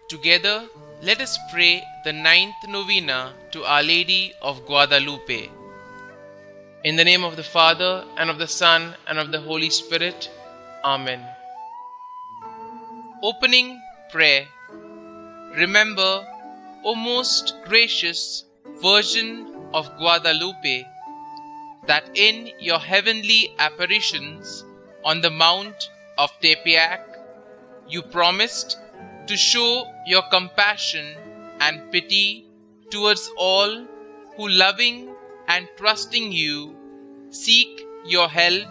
Together, let us pray the ninth novena to Our Lady of Guadalupe. In the name of the Father, and of the Son, and of the Holy Spirit. Amen. Opening prayer. Remember, O most gracious Virgin of Guadalupe, that in your heavenly apparitions on the Mount of Tepeyac, you promised to show your compassion and pity towards all who, loving and trusting you, seek your help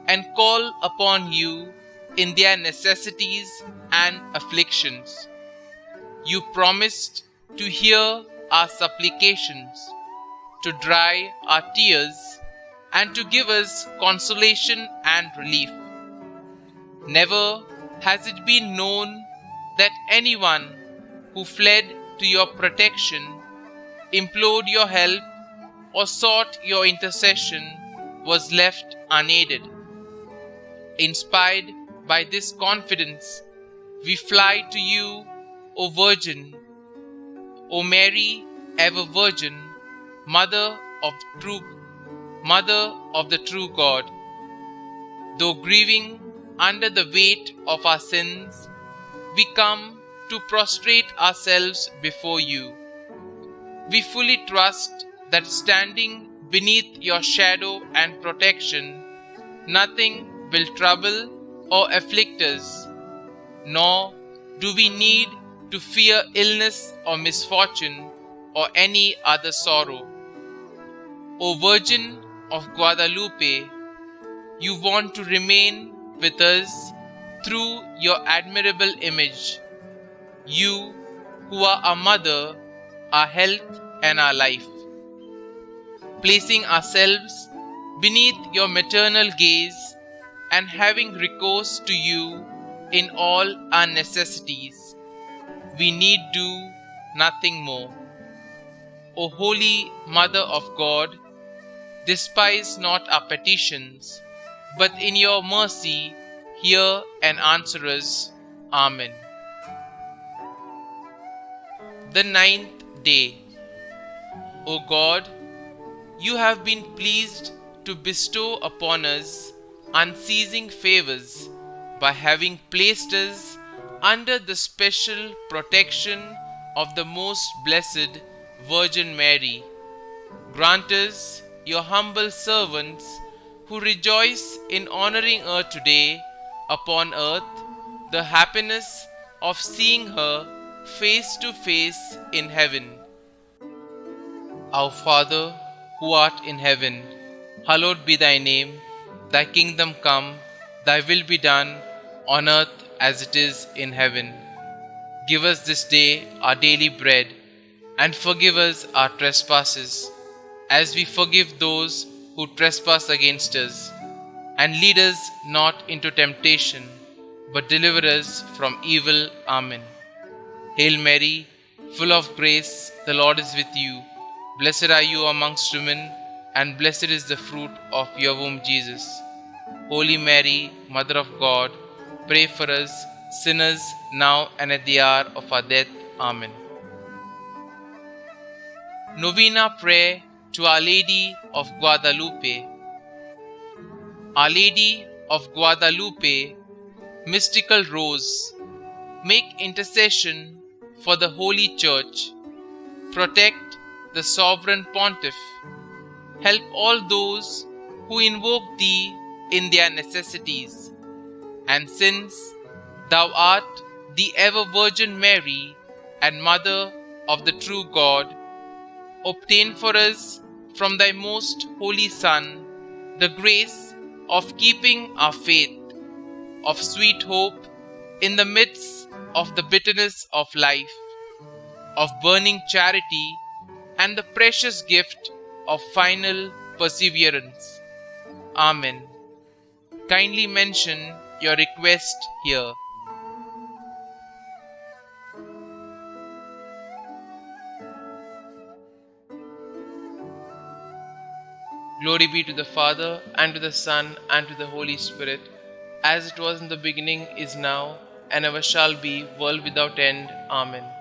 and call upon you in their necessities and afflictions. You promised to hear our supplications, to dry our tears, and to give us consolation and relief. Never has it been known that anyone who fled to your protection, implored your help, or sought your intercession was left unaided. Inspired by this confidence, we fly to you, O Virgin, O Mary, ever Virgin, Mother of the true God. Though grieving under the weight of our sins, we come to prostrate ourselves before you. We fully trust that standing beneath your shadow and protection, nothing will trouble or afflict us, nor do we need to fear illness or misfortune or any other sorrow. O Virgin of Guadalupe, you want to remain with us through your admirable image, you who are our mother, our health and our life. Placing ourselves beneath your maternal gaze and having recourse to you in all our necessities, we need do nothing more. O Holy Mother of God, despise not our petitions, but in your mercy hear and answer us. Amen. The ninth day. O God, you have been pleased to bestow upon us unceasing favors by having placed us under the special protection of the most blessed Virgin Mary. Grant us, your humble servants, who rejoice in honoring her today upon earth, the happiness of seeing her face to face in heaven. Our Father, who art in heaven, hallowed be thy name. Thy kingdom come, thy will be done, on earth as it is in heaven. Give us this day our daily bread, and forgive us our trespasses, as we forgive those who trespass against us. And lead us not into temptation, but deliver us from evil. Amen. Hail Mary, full of grace, the Lord is with you. Blessed are you amongst women, and blessed is the fruit of your womb, Jesus. Holy Mary, Mother of God, pray for us sinners now and at the hour of our death. Amen. Novena prayer to Our Lady of Guadalupe. Our Lady of Guadalupe, mystical rose, make intercession for the Holy Church. Protect the sovereign pontiff. Help all those who invoke thee in their necessities. And since thou art the ever Virgin Mary and Mother of the true God, obtain for us from thy most holy Son the grace of keeping our faith, of sweet hope in the midst of the bitterness of life, of burning charity, and the precious gift of final perseverance. Amen. Kindly mention your request here. Glory be to the Father, and to the Son, and to the Holy Spirit, as it was in the beginning, is now, and ever shall be, world without end. Amen.